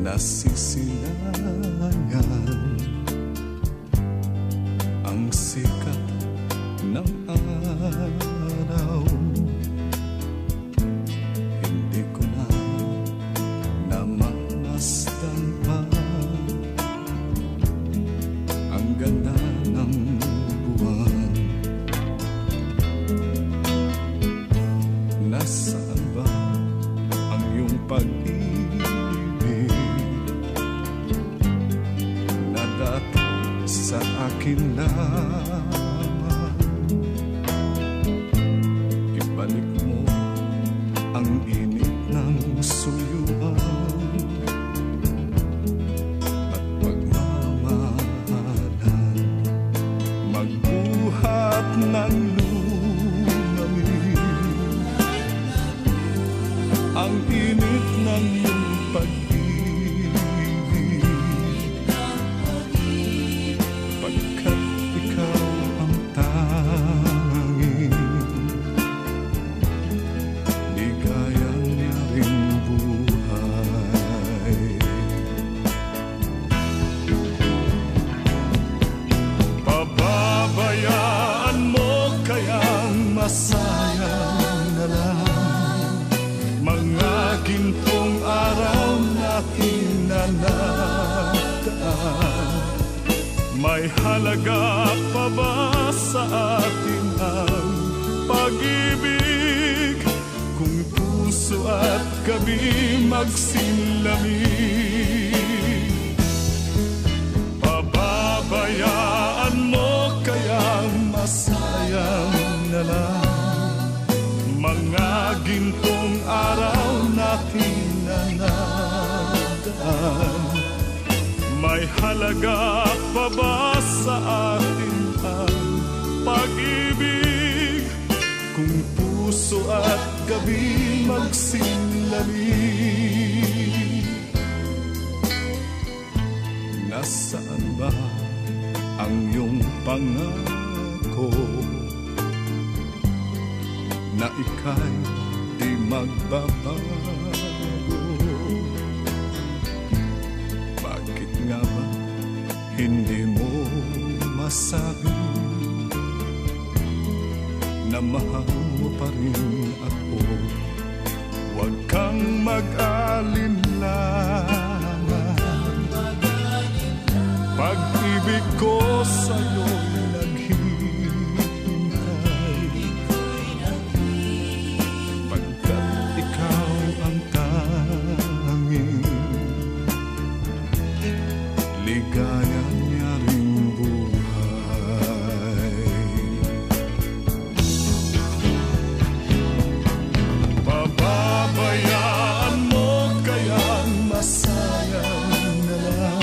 nasisilayan ang sikat ng araw. Hindi ko na namasdan pa ang ganda ng buwan. Nasaan ba ang iyong pag-ibig na dati sa akin lamang? Ibalik mo ang init ng suyuan at pagmamahalan, magbuhat ng ang init ng iyong pag-ibig, pagkat ikaw ang tanging ligayang niyang buhay. Pababayaan mo kayang masayang na lang mga gintong araw natin na nagdaan. May halaga pa ba sa atin ang pag-ibig kung puso at gabi magsilamig? Pababayaan mo kayang masayang na lang mga gintong araw natin na nagdaan. May halaga pa ba sa atin ang pag-ibig kung puso at gabi magsilamig? Nasaan ba ang iyong pangako na ika'y di magbabago? Bakit nga ba hindi mo masabi na mahal mo pa rin ako? Huwag kang mag-alinlangan, pag-ibig ko sa'yo'y naghihintay, pagkat ikaw ang tanging ligayang niyang buhay. Pababayaan mo kayang masayang na lang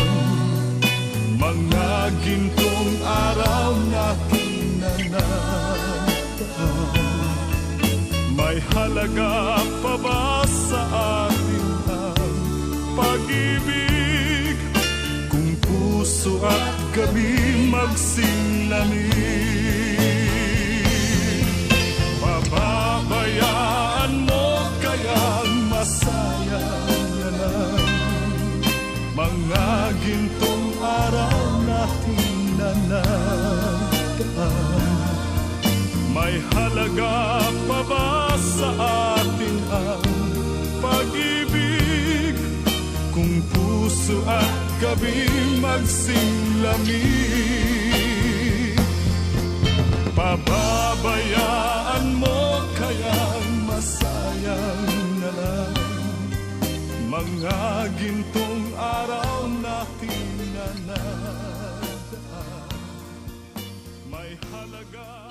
mga gintong araw natin na nagdaan. May halaga pa ba sa atin ang pag-ibig kung puso at gabi magsilamig? Pababayaan mo kayang masayang na lang mga gintong araw natin na nagdaan. May halaga pa ba sa atin ang pag-ibig kung puso at gabi magsilamig? Pababayaan mo kayang masayang na lang mga gintong araw natin na nagdaan. May halaga